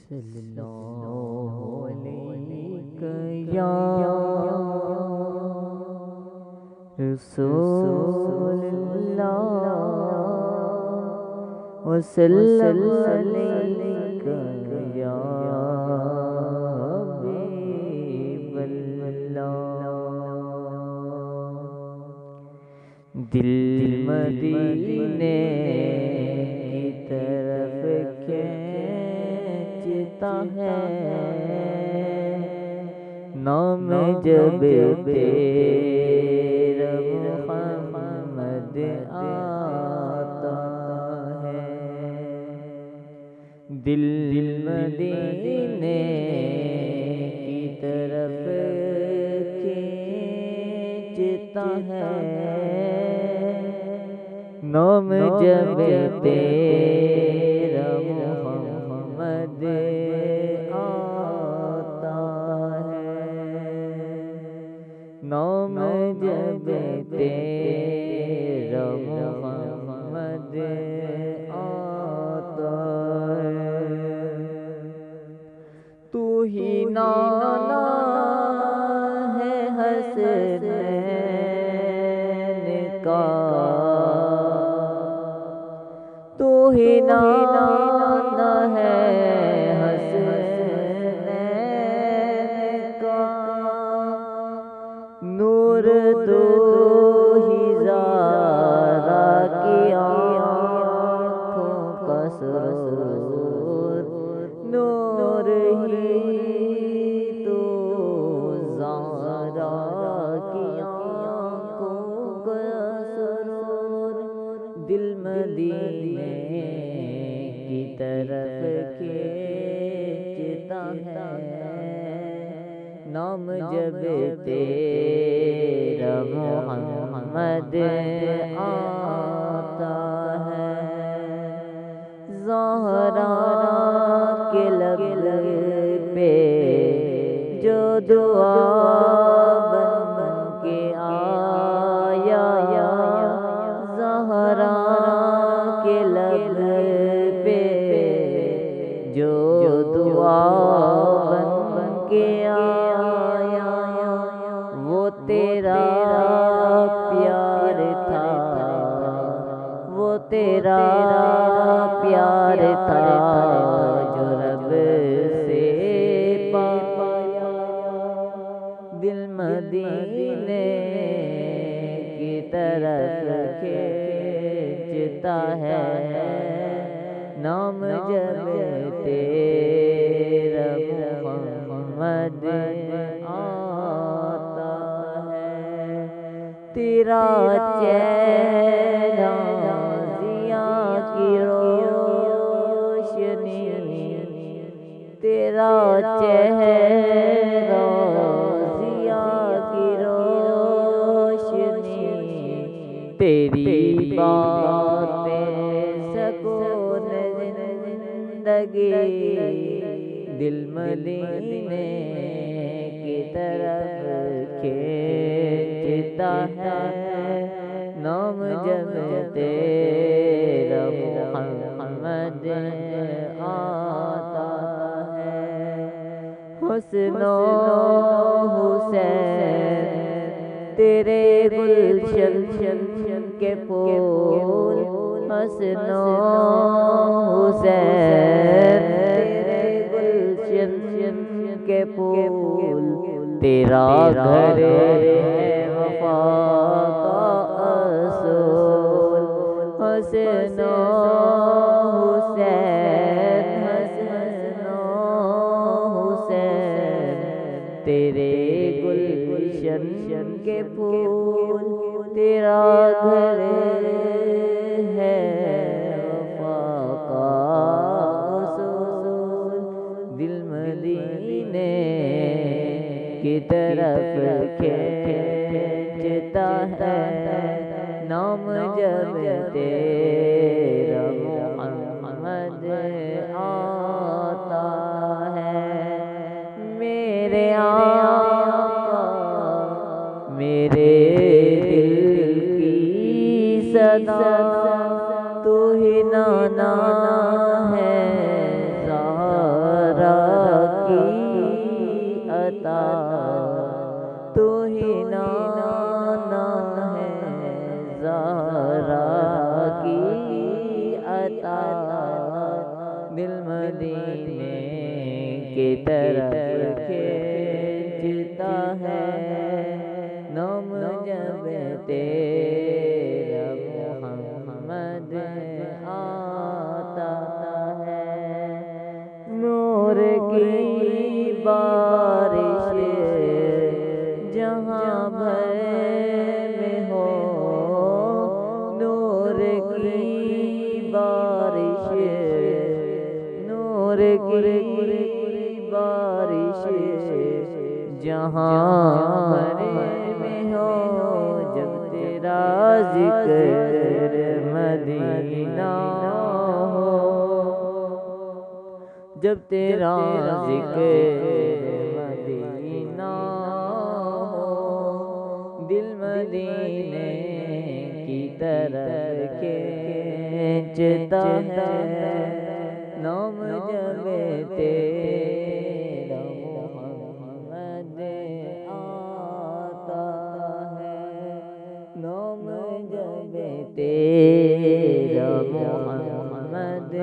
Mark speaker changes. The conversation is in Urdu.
Speaker 1: صلی اللہ علیہ یا رسول اللہ وسلم علیکہ یا حبیب اللہ۔ دل مدینے کی طرف کھینچتا ہے، نام جب تیرا محمد آتا ہے۔ دل مدینے کی طرف کھینچتا ہے، نام جب تیرا محمد آتا ہے، نام جب تیرا محمد آتا ہے۔ تو ہی نانا ہے حسنین کا، تو ہی نانا ہے حسنین کا، نور تو ہی زہرا کی آنکھوں کا سرور، نور ہی تو زہرا کی آنکھوں کا سرور۔ دل مدینے کی طرف کھینچتا ہے، نام جب تیرا محمد آتا ہے۔ زہرا کے لب پہ جو دعا بن کے آیا، زہرا کے لب پہ جو دعا بن کے آیا، وہ تیرا پیار تھا، وہ تیرا پیار تھا جو رب سے پایا۔ دل مدینے کی طرف کھینچتا ہے، نام جب تیرا محمد آتا ہے۔ تیرا چہرہ ضیاء کی روشنی، تیرا چہرہ ضیاء کی روشنی، تیری باتیں سکون زندگی۔ دل مدینے کی طرف کھینچتا ہے، نام جب تیرا محمد آتا ہے۔ حسن و حسین تیرے گلشن کے پھول، حسن و حسین تیرے گلشن کے پھول، تیرا گھر ہے وفا کا اصول۔ حسن و حسین، حسن و حسین تیرے گلشن کے پھول، تیرا گھر ہے وفا کا اصول۔ دل مدینے کی طرف کھینچتا ہے، نام جب تیرا محمد آتا ہے۔ میرے آقا میرے دل کی صدا، تو ہی نانا ہے زہرا دل مدینے کی طرف کھینچتا ہے، نام جب تیرا محمد آتا ہے، نور کی بارش جہاں بھر میں ہو، نور کی بارش، نور کی بارش جہاں بھر میں ہو، جب تیرا ذکر مدینہ ہو، جب تیرا ذکر مدینہ ہو، دل مدینے کی طرف کھینچتا ہے، نام جب تیرا محمد آتا ہے، نام جب تیرا محمد